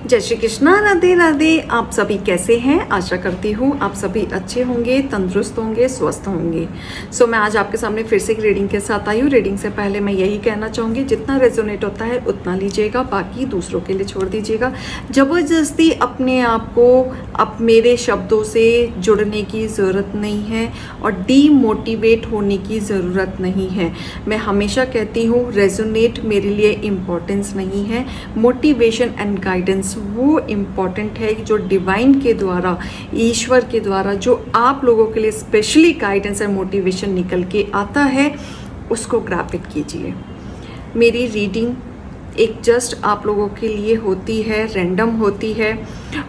जय श्री कृष्णा, राधे राधे। आप सभी कैसे हैं? आशा करती हूँ आप सभी अच्छे होंगे, तंदुरुस्त होंगे, स्वस्थ होंगे। मैं आज आपके सामने फिर से एक रीडिंग के साथ आई हूँ। रीडिंग से पहले मैं यही कहना चाहूँगी, जितना रेजोनेट होता है उतना लीजिएगा, बाकी दूसरों के लिए छोड़ दीजिएगा। ज़बरदस्ती अपने आप को अब मेरे शब्दों से जुड़ने की ज़रूरत नहीं है और डीमोटिवेट होने की ज़रूरत नहीं है। मैं हमेशा कहती हूँ रेजोनेट मेरे लिए इम्पोर्टेंस नहीं है, मोटिवेशन एंड गाइडेंस वो इम्पॉर्टेंट है जो डिवाइन के द्वारा, ईश्वर के द्वारा जो आप लोगों के लिए स्पेशली गाइडेंस एंड मोटिवेशन निकल के आता है, उसको ग्रैब इट कीजिए। मेरी रीडिंग एक जस्ट आप लोगों के लिए होती है, रैंडम होती है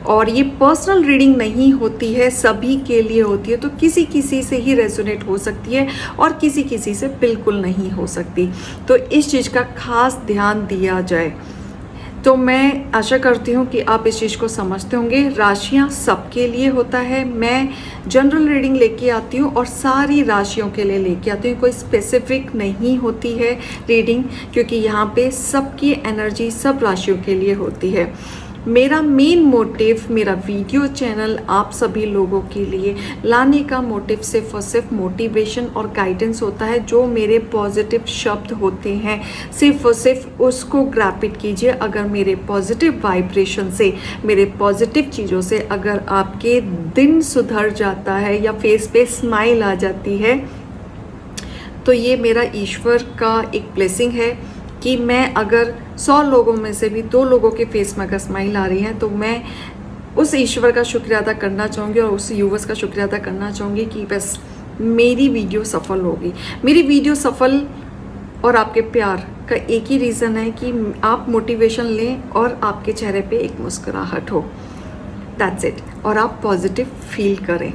और ये पर्सनल रीडिंग नहीं होती है, सभी के लिए होती है। तो किसी किसी से ही रेजोनेट हो सकती है और किसी किसी से बिल्कुल नहीं हो सकती। तो इस चीज़ का खास ध्यान दिया जाए। तो मैं आशा करती हूँ कि आप इस चीज़ को समझते होंगे। राशियाँ सबके लिए होता है। मैं जनरल रीडिंग लेके आती हूँ और सारी राशियों के लिए लेके आती हूँ, कोई स्पेसिफिक नहीं होती है रीडिंग, क्योंकि यहाँ पे सबकी एनर्जी सब राशियों के लिए होती है। मेरा मेन मोटिव, मेरा वीडियो चैनल आप सभी लोगों के लिए लाने का मोटिव सिर्फ और सिर्फ मोटिवेशन और गाइडेंस होता है। जो मेरे पॉजिटिव शब्द होते हैं सिर्फ और सिर्फ उसको ग्रैब इट कीजिए। अगर मेरे पॉजिटिव वाइब्रेशन से, मेरे पॉजिटिव चीज़ों से अगर आपके दिन सुधर जाता है या फेस पे स्माइल आ जाती है, तो ये मेरा ईश्वर का एक ब्लेसिंग है कि मैं अगर 100 लोगों में से भी 2 लोगों के फेस में अगर स्माइल आ रही है, तो मैं उस ईश्वर का शुक्रिया अदा करना चाहूँगी और उस यूवर्स का शुक्रिया अदा करना चाहूँगी कि बस मेरी वीडियो सफल होगी। मेरी वीडियो सफल और आपके प्यार का एक ही रीज़न है कि आप मोटिवेशन लें और आपके चेहरे पे एक मुस्कुराहट हो, दैट्स इट, और आप पॉजिटिव फील करें।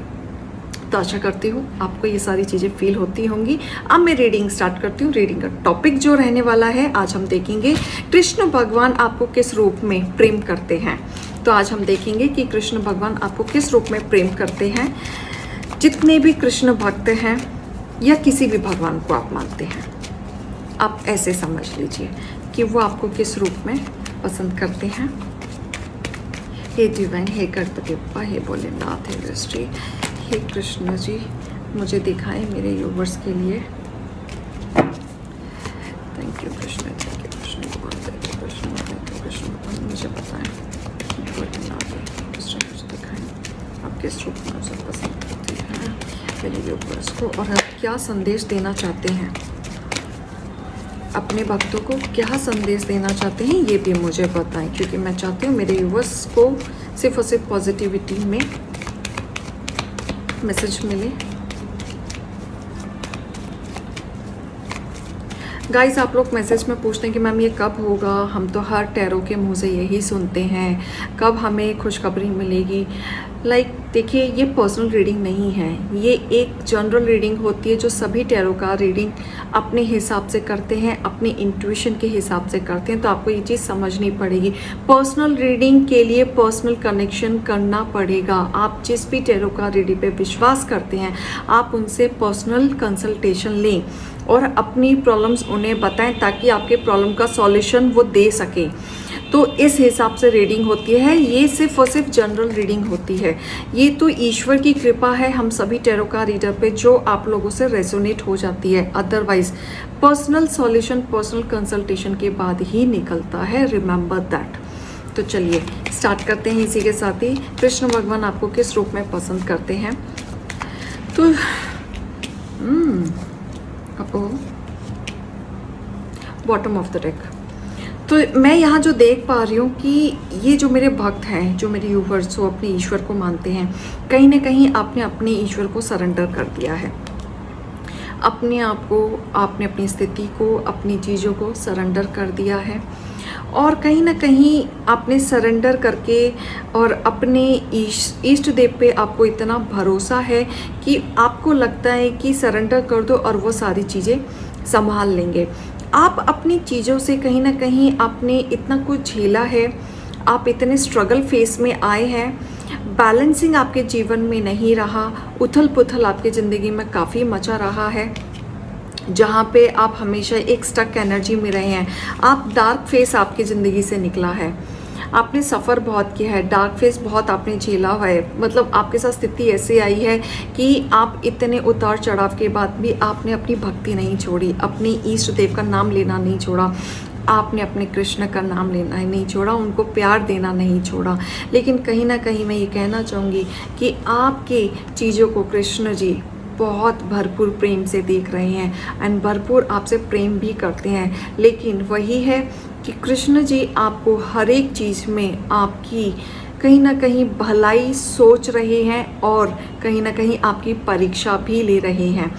तो आशा करती हूँ आपको ये सारी चीज़ें फील होती होंगी। अब मैं रीडिंग स्टार्ट करती हूँ। रीडिंग का टॉपिक जो रहने वाला है, आज हम देखेंगे कृष्ण भगवान आपको किस रूप में प्रेम करते हैं। तो आज हम देखेंगे कि कृष्ण भगवान आपको किस रूप में प्रेम करते हैं। जितने भी कृष्ण भक्त हैं या किसी भी भगवान को आप मानते हैं, आप ऐसे समझ लीजिए कि वो आपको किस रूप में पसंद करते हैं। हे डिवाइन, हे गणपति बप्पा, हे भोलेनाथ, हे दृष्टि, हे कृष्ण जी, मुझे दिखाएं मेरे व्यूवर्स के लिए। Thank you Krishna, thank you Krishna Bhagwan, thank you Krishna, thank you Krishna Bhagwan, मुझे बताएं कृष्ण, मुझे दिखाएं आप किस रूप में उसे पसंद करते हैं मेरे व्यूवर्स को, और आप क्या संदेश देना चाहते हैं अपने भक्तों को, क्या संदेश देना चाहते हैं ये भी मुझे बताएं, क्योंकि मैं चाहती हूँ मेरे व्यूवर्स को सिर्फ और सिर्फ पॉजिटिविटी में मैसेज मिले। गाइस, आप लोग मैसेज में पूछते हैं कि मैम ये कब होगा, हम तो हर टैरो के मुंह से यही सुनते हैं, कब हमें खुशखबरी मिलेगी। देखिए, ये पर्सनल रीडिंग नहीं है, ये एक जनरल रीडिंग होती है जो सभी टैरो का रीडिंग अपने हिसाब से करते हैं, अपने इंट्यूशन के हिसाब से करते हैं। तो आपको ये चीज़ समझनी पड़ेगी। पर्सनल रीडिंग के लिए पर्सनल कनेक्शन करना पड़ेगा। आप जिस भी टैरो का रीडिंग पे विश्वास करते हैं, आप उनसे पर्सनल कंसल्टेशन लें और अपनी प्रॉब्लम्स उन्हें बताएं, ताकि आपके प्रॉब्लम का सॉल्यूशन वो दे सके। तो इस हिसाब से रीडिंग होती है। ये सिर्फ और सिर्फ जनरल रीडिंग होती है। ये तो ईश्वर की कृपा है हम सभी टैरो का रीडर पे, जो आप लोगों से रेजोनेट हो जाती है। Otherwise personal solution personal consultation के बाद ही निकलता है, रिमेंबर दैट। तो चलिए स्टार्ट करते हैं इसी के साथ ही। कृष्ण भगवान आपको किस रूप में पसंद करते हैं। तो बॉटम ऑफ द डेक। तो मैं यहाँ जो देख पा रही हूँ कि ये जो मेरे भक्त हैं, जो मेरे व्यूवर्स जो अपने ईश्वर को मानते हैं, कहीं ना कहीं आपने अपने ईश्वर को सरेंडर कर दिया है। अपने आप को, आपने अपनी स्थिति को, अपनी चीज़ों को सरेंडर कर दिया है। और कहीं ना कहीं आपने सरेंडर करके और अपने इष्ट देव पे आपको इतना भरोसा है कि आपको लगता है कि सरेंडर कर दो और वो सारी चीज़ें संभाल लेंगे। आप अपनी चीज़ों से कहीं ना कहीं आपने इतना कुछ झेला है, आप इतने स्ट्रगल फेस में आए हैं, बैलेंसिंग आपके जीवन में नहीं रहा, उथल पुथल आपकी ज़िंदगी में काफ़ी मचा रहा है, जहाँ पे आप हमेशा एक स्टक एनर्जी में रहे हैं। आप डार्क फेस आपकी ज़िंदगी से निकला है। आपने सफ़र बहुत किया है, डार्क फेस बहुत आपने झेला है। मतलब आपके साथ स्थिति ऐसी आई है कि आप इतने उतार चढ़ाव के बाद भी आपने अपनी भक्ति नहीं छोड़ी, अपनी इष्ट देव का नाम लेना नहीं छोड़ा, आपने अपने कृष्ण का नाम लेना नहीं छोड़ा, उनको प्यार देना नहीं छोड़ा। लेकिन कहीं ना कहीं मैं ये कहना चाहूँगी कि आपके चीज़ों को कृष्ण जी बहुत भरपूर प्रेम से देख रहे हैं एंड भरपूर आपसे प्रेम भी करते हैं। लेकिन वही है कि कृष्ण जी आपको हर एक चीज़ में आपकी कहीं ना कहीं भलाई सोच रहे हैं और कहीं ना कहीं आपकी परीक्षा भी ले रहे हैं।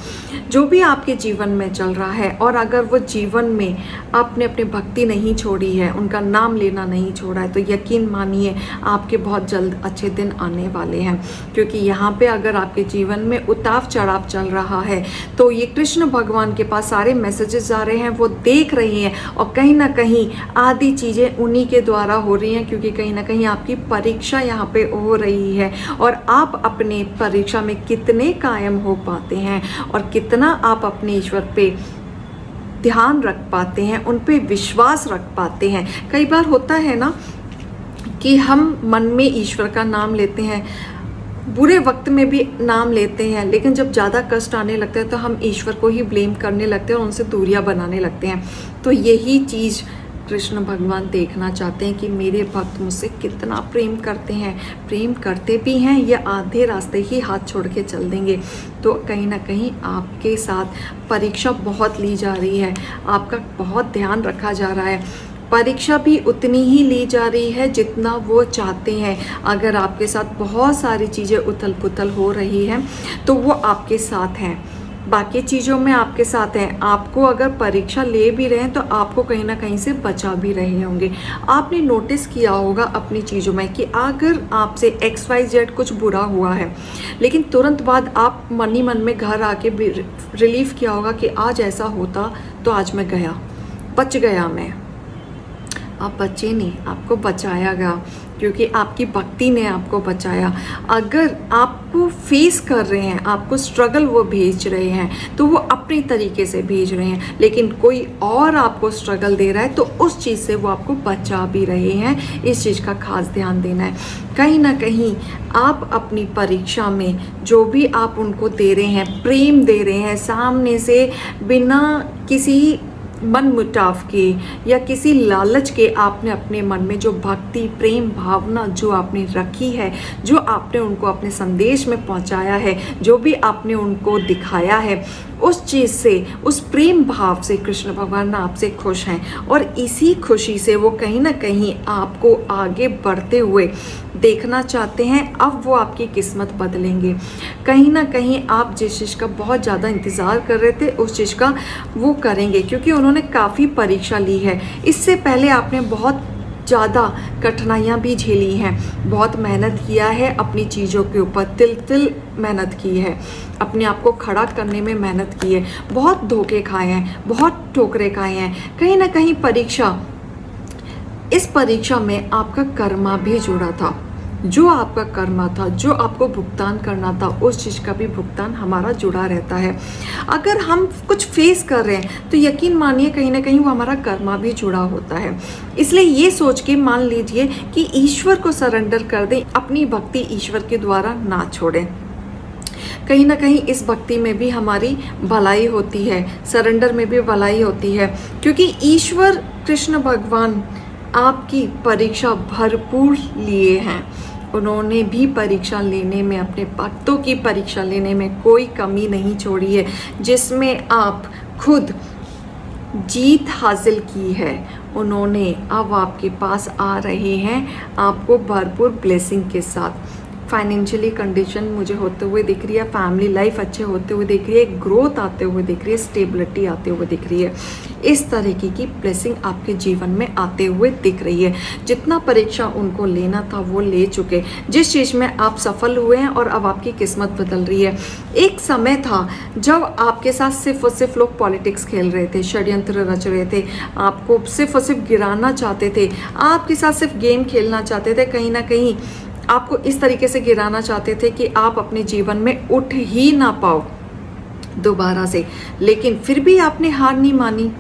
जो भी आपके जीवन में चल रहा है, और अगर वो जीवन में आपने अपनी भक्ति नहीं छोड़ी है, उनका नाम लेना नहीं छोड़ा है, तो यकीन मानिए आपके बहुत जल्द अच्छे दिन आने वाले हैं। क्योंकि यहाँ पे अगर आपके जीवन में उतार चढ़ाव चल रहा है तो ये कृष्ण भगवान के पास सारे मैसेजेस आ रहे हैं, वो देख रहे हैं और कहीं ना कहीं आधी चीज़ें उन्हीं के द्वारा हो रही हैं। क्योंकि कहीं ना कहीं आपकी परीक्षा यहाँ पे हो रही है और आप अपने परीक्षा में कितने कायम हो पाते हैं और कितना आप अपने ईश्वर पे ध्यान रख पाते हैं, उन पे विश्वास रख पाते हैं। कई बार होता है ना कि हम मन में ईश्वर का नाम लेते हैं, बुरे वक्त में भी नाम लेते हैं, लेकिन जब ज़्यादा कष्ट आने लगता है तो हम ईश्वर को ही ब्लेम करने लगते हैं और उनसे दूरियां बनाने लगते हैं। तो यही चीज़ कृष्ण भगवान देखना चाहते हैं कि मेरे भक्त मुझसे कितना प्रेम करते हैं, प्रेम करते भी हैं या आधे रास्ते ही हाथ छोड़ के चल देंगे। तो कहीं ना कहीं आपके साथ परीक्षा बहुत ली जा रही है, आपका बहुत ध्यान रखा जा रहा है। परीक्षा भी उतनी ही ली जा रही है जितना वो चाहते हैं। अगर आपके साथ बहुत सारी चीज़ें उथल पुथल हो रही हैं तो वो आपके साथ हैं, बाकी चीज़ों में आपके साथ हैं। आपको अगर परीक्षा ले भी रहे हैं तो आपको कहीं ना कहीं से बचा भी रहे होंगे। आपने नोटिस किया होगा अपनी चीज़ों में कि अगर आपसे XYZ कुछ बुरा हुआ है, लेकिन तुरंत बाद आप मन ही मन में घर आके रिलीफ किया होगा कि आज ऐसा होता तो आज मैं गया, बच गया मैं। आप बचे नहीं, आपको बचाया गया क्योंकि आपकी भक्ति ने आपको बचाया। अगर आपको फेस कर रहे हैं, आपको स्ट्रगल वो भेज रहे हैं तो वो अपनी तरीके से भेज रहे हैं, लेकिन कोई और आपको स्ट्रगल दे रहा है तो उस चीज़ से वो आपको बचा भी रहे हैं। इस चीज़ का खास ध्यान देना है। कहीं ना कहीं आप अपनी परीक्षा में जो भी आप उनको दे रहे हैं, प्रेम दे रहे हैं सामने से, बिना किसी मन मुटाव के या किसी लालच के, आपने अपने मन में जो भक्ति प्रेम भावना जो आपने रखी है, जो आपने उनको अपने संदेश में पहुंचाया है, जो भी आपने उनको दिखाया है, उस चीज़ से, उस प्रेम भाव से कृष्ण भगवान आपसे खुश हैं और इसी खुशी से वो कहीं ना कहीं आपको आगे बढ़ते हुए देखना चाहते हैं। अब वो आपकी किस्मत बदलेंगे। कहीं ना कहीं आप जिस चीज़ का बहुत ज़्यादा इंतज़ार कर रहे थे उस चीज़ का वो करेंगे, क्योंकि उन्होंने काफ़ी परीक्षा ली है। इससे पहले आपने बहुत ज़्यादा कठिनाइयाँ भी झेली हैं, बहुत मेहनत किया है अपनी चीज़ों के ऊपर, तिल तिल मेहनत की है, अपने आप को खड़ा करने में मेहनत की है, बहुत धोखे खाए हैं, बहुत ठोकरे खाए हैं। कहीं ना कहीं इस परीक्षा में आपका कर्मा भी जुड़ा था। जो आपका कर्मा था, जो आपको भुगतान करना था, उस चीज़ का भी भुगतान हमारा जुड़ा रहता है। अगर हम कुछ फेस कर रहे हैं तो यकीन मानिए कहीं ना कहीं वो हमारा कर्मा भी जुड़ा होता है। इसलिए ये सोच के मान लीजिए कि ईश्वर को सरेंडर कर दें, अपनी भक्ति ईश्वर के द्वारा ना छोड़ें। कहीं ना कहीं इस भक्ति में भी हमारी भलाई होती है, सरेंडर में भी भलाई होती है, क्योंकि ईश्वर कृष्ण भगवान आपकी परीक्षा भरपूर लिए हैं। उन्होंने भी परीक्षा लेने में, अपने भक्तों की परीक्षा लेने में कोई कमी नहीं छोड़ी है, जिसमें आप खुद जीत हासिल की है। उन्होंने अब आपके पास आ रहे हैं आपको भरपूर ब्लेसिंग के साथ। फाइनेंशियली कंडीशन मुझे होते हुए दिख रही है, फैमिली लाइफ अच्छे होते हुए दिख रही है, ग्रोथ आते हुए दिख रही है, स्टेबिलिटी आते हुए दिख रही है। इस तरीके की ब्लेसिंग आपके जीवन में आते हुए दिख रही है। जितना परीक्षा उनको लेना था वो ले चुके, जिस चीज़ में आप सफल हुए हैं और अब आपकी किस्मत बदल रही है। एक समय था जब आपके साथ सिर्फ और सिर्फ लोग पॉलिटिक्स खेल रहे थे, षड्यंत्र रच रहे थे, आपको सिर्फ और सिर्फ गिराना चाहते थे, आपके साथ सिर्फ गेम खेलना चाहते थे, कहीं ना कहीं आपको इस तरीके से गिराना चाहते थे कि आप अपने जीवन में उठ ही ना पाओ दोबारा से। लेकिन फिर भी आपने हार नहीं मानी,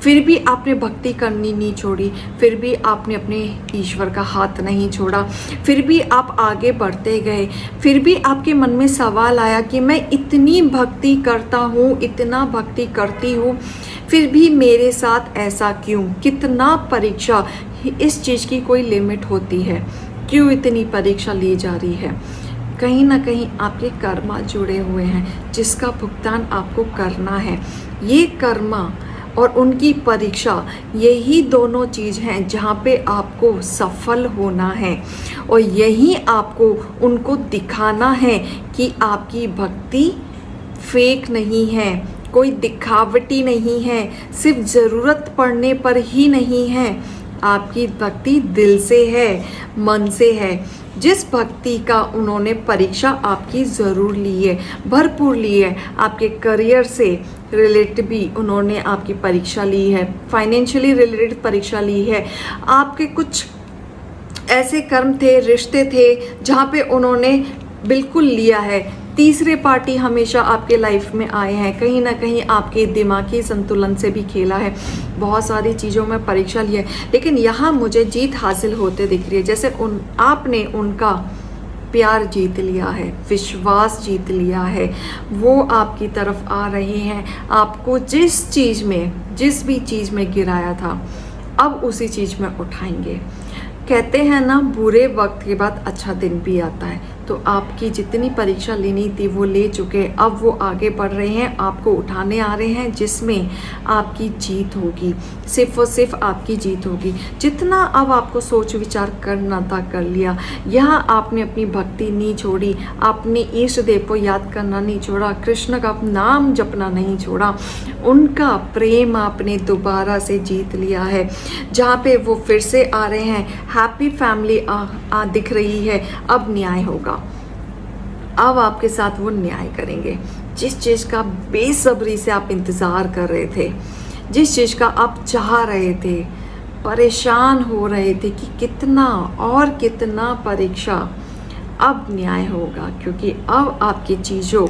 फिर भी आपने भक्ति करनी नहीं छोड़ी, फिर भी आपने अपने ईश्वर का हाथ नहीं छोड़ा, फिर भी आप आगे बढ़ते गए। फिर भी आपके मन में सवाल आया कि मैं इतनी भक्ति करता हूँ, इतना भक्ति करती हूँ, फिर भी मेरे साथ ऐसा क्यों? कितना परीक्षा, इस चीज़ की कोई लिमिट होती है? क्यों इतनी परीक्षा ली जा रही है? कहीं ना कहीं आपके कर्मा जुड़े हुए हैं जिसका भुगतान आपको करना है। ये कर्मा और उनकी परीक्षा, यही दोनों चीज़ हैं जहाँ पे आपको सफल होना है, और यही आपको उनको दिखाना है कि आपकी भक्ति फेक नहीं है, कोई दिखावटी नहीं है, सिर्फ ज़रूरत पड़ने पर ही नहीं है, आपकी भक्ति दिल से है, मन से है। जिस भक्ति का उन्होंने परीक्षा आपकी ज़रूर ली है, भरपूर ली है, आपके करियर से रिलेटेड भी उन्होंने आपकी परीक्षा ली है, फाइनेंशियली रिलेटेड परीक्षा ली है, आपके कुछ ऐसे कर्म थे, रिश्ते थे जहाँ पे उन्होंने बिल्कुल लिया है। तीसरे पार्टी हमेशा आपके लाइफ में आए हैं, कहीं ना कहीं आपके दिमागी संतुलन से भी खेला है, बहुत सारी चीज़ों में परीक्षा ली है, लेकिन यहाँ मुझे जीत हासिल होते दिख रही है। जैसे आपने उनका प्यार जीत लिया है, विश्वास जीत लिया है, वो आपकी तरफ आ रहे हैं। आपको जिस भी चीज़ में गिराया था, अब उसी चीज़ में उठाएंगे। कहते हैं ना, बुरे वक्त के बाद अच्छा दिन भी आता है। तो आपकी जितनी परीक्षा लेनी थी वो ले चुके, अब वो आगे बढ़ रहे हैं, आपको उठाने आ रहे हैं, जिसमें आपकी जीत होगी, सिर्फ और सिर्फ आपकी जीत होगी। जितना अब आपको सोच विचार करना था कर लिया। यहाँ आपने अपनी भक्ति नहीं छोड़ी, आपने इष्ट देव को याद करना नहीं छोड़ा, कृष्ण का नाम जपना नहीं छोड़ा, उनका प्रेम आपने दोबारा से जीत लिया है। जहाँ पे वो फिर से आ रहे हैं, हैप्पी फैमिली दिख रही है। अब न्याय होगा, अब आपके साथ वो न्याय करेंगे। जिस चीज़ का बेसब्री से आप इंतज़ार कर रहे थे, जिस चीज़ का आप चाह रहे थे, परेशान हो रहे थे कि कितना और कितना परीक्षा, अब न्याय होगा, क्योंकि अब आपकी चीज़ों,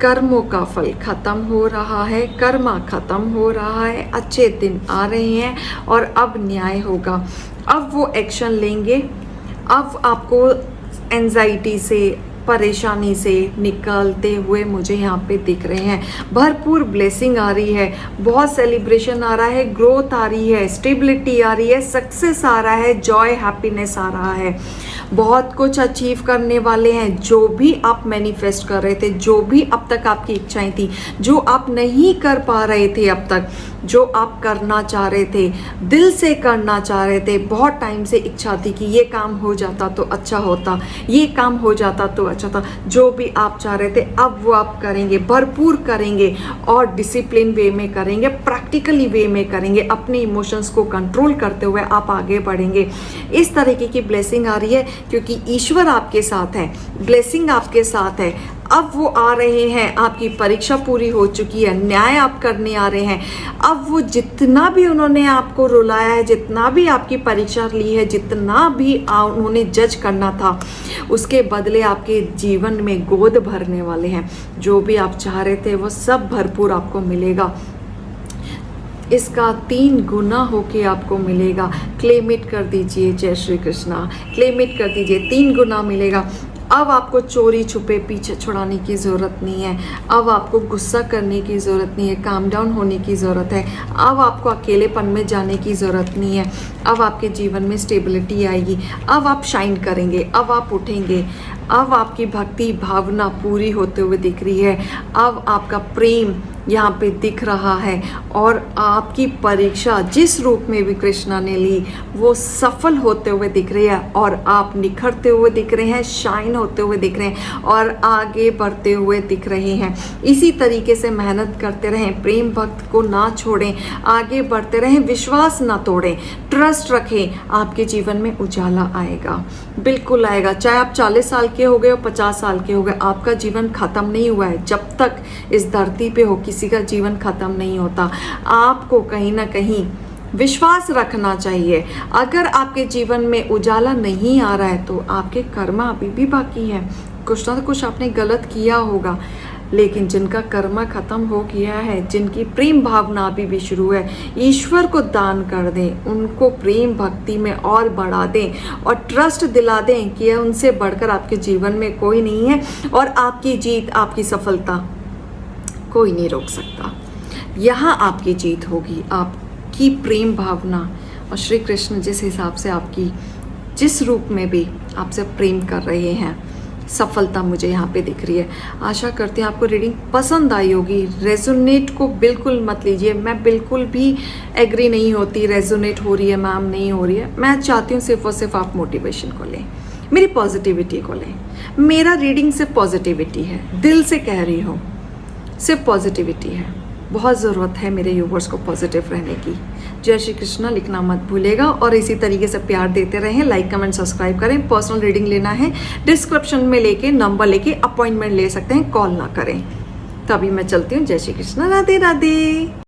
कर्मों का फल खत्म हो रहा है, कर्मा खत्म हो रहा है, अच्छे दिन आ रहे हैं और अब न्याय होगा। अब वो एक्शन लेंगे। अब आपको एंजाइटी से, परेशानी से निकलते हुए मुझे यहाँ पे दिख रहे हैं। भरपूर ब्लेसिंग आ रही है, बहुत सेलिब्रेशन आ रहा है, ग्रोथ आ रही है, स्टेबिलिटी आ रही है, सक्सेस आ रहा है, जॉय हैप्पीनेस आ रहा है। बहुत कुछ अचीव करने वाले हैं। जो भी आप मैनिफेस्ट कर रहे थे, जो भी अब तक आपकी इच्छाएं थी, जो आप नहीं कर पा रहे थे अब तक, जो आप करना चाह रहे थे, दिल से करना चाह रहे थे, बहुत टाइम से इच्छा थी कि ये काम हो जाता तो अच्छा होता, ये काम हो जाता तो अच्छा था, जो भी आप चाह रहे थे अब वो आप करेंगे, भरपूर करेंगे और डिसिप्लिन वे में करेंगे, प्रैक्टिकली वे में करेंगे, अपने इमोशंस को कंट्रोल करते हुए आप आगे बढ़ेंगे। इस तरीके की ब्लेसिंग आ रही है, क्योंकि ईश्वर आपके साथ है, ब्लेसिंग आपके साथ है। अब वो आ रहे हैं, आपकी परीक्षा पूरी हो चुकी है, न्याय आप करने आ रहे हैं। अब वो जितना भी उन्होंने आपको रुलाया है, जितना भी आपकी परीक्षा ली है, जितना भी उन्होंने जज करना था, उसके बदले आपके जीवन में गोद भरने वाले हैं। जो भी आप चाह रहे थे वो सब भरपूर आपको मिलेगा, इसका 3 गुना होके आपको मिलेगा। क्लेम इट कर दीजिए, जय श्री कृष्णा, क्लेम इट कर दीजिए, 3 गुना मिलेगा। अब आपको चोरी छुपे पीछे छुड़ाने की ज़रूरत नहीं है, अब आपको गुस्सा करने की ज़रूरत नहीं है, काम डाउन होने की ज़रूरत है, अब आपको अकेलेपन में जाने की ज़रूरत नहीं है। अब आपके जीवन में स्टेबिलिटी आएगी, अब आप शाइन करेंगे, अब आप उठेंगे, अब आपकी भक्ति भावना पूरी होते हुए दिख रही है, अब आपका प्रेम यहाँ पे दिख रहा है और आपकी परीक्षा जिस रूप में भी कृष्णा ने ली वो सफल होते हुए दिख रही है और आप निखरते हुए दिख रहे हैं, शाइन होते हुए दिख रहे हैं और आगे बढ़ते हुए दिख रहे हैं। इसी तरीके से मेहनत करते रहें, प्रेम भक्त को ना छोड़ें, आगे बढ़ते रहें, विश्वास ना तोड़ें, ट्रस्ट रखें, आपके जीवन में उजाला आएगा, बिल्कुल आएगा। चाहे आप 40 साल के हो गए हो, 50 साल के हो गए, आपका जीवन खत्म नहीं हुआ है। जब तक इस धरती पे हो किसी का जीवन खत्म नहीं होता। आपको कहीं ना कहीं विश्वास रखना चाहिए। अगर आपके जीवन में उजाला नहीं आ रहा है तो आपके कर्म अभी भी बाकी है, कुछ ना कुछ आपने गलत किया होगा। लेकिन जिनका कर्म खत्म हो गया है, जिनकी प्रेम भावना अभी भी शुरू है, ईश्वर को दान कर दें, उनको प्रेम भक्ति में और बढ़ा दें और ट्रस्ट दिला दें कि उनसे बढ़कर आपके जीवन में कोई नहीं है और आपकी जीत, आपकी सफलता कोई नहीं रोक सकता। यहाँ आपकी जीत होगी, आपकी प्रेम भावना और श्री कृष्ण जिस हिसाब से आपकी जिस रूप में भी आपसे प्रेम कर रहे हैं, सफलता मुझे यहाँ पे दिख रही है। आशा करती हूँ आपको रीडिंग पसंद आई होगी। रेजोनेट को बिल्कुल मत लीजिए, मैं बिल्कुल भी एग्री नहीं होती रेजोनेट हो रही है मैम, नहीं हो रही है। मैं चाहती हूँ सिर्फ और सिर्फ आप मोटिवेशन को लें, मेरी पॉजिटिविटी को लें। मेरा रीडिंग सिर्फ पॉजिटिविटी है, दिल से कह रही हूँ, सिर्फ पॉजिटिविटी है। बहुत ज़रूरत है मेरे व्यूवर्स को पॉजिटिव रहने की। जय श्री कृष्णा लिखना मत भूलेगा और इसी तरीके से प्यार देते रहें। लाइक कमेंट सब्सक्राइब करें। पर्सनल रीडिंग लेना है डिस्क्रिप्शन में लेके नंबर लेके अपॉइंटमेंट ले सकते हैं, कॉल ना करें। तभी मैं चलती हूँ। जय श्री कृष्णा, राधे राधे।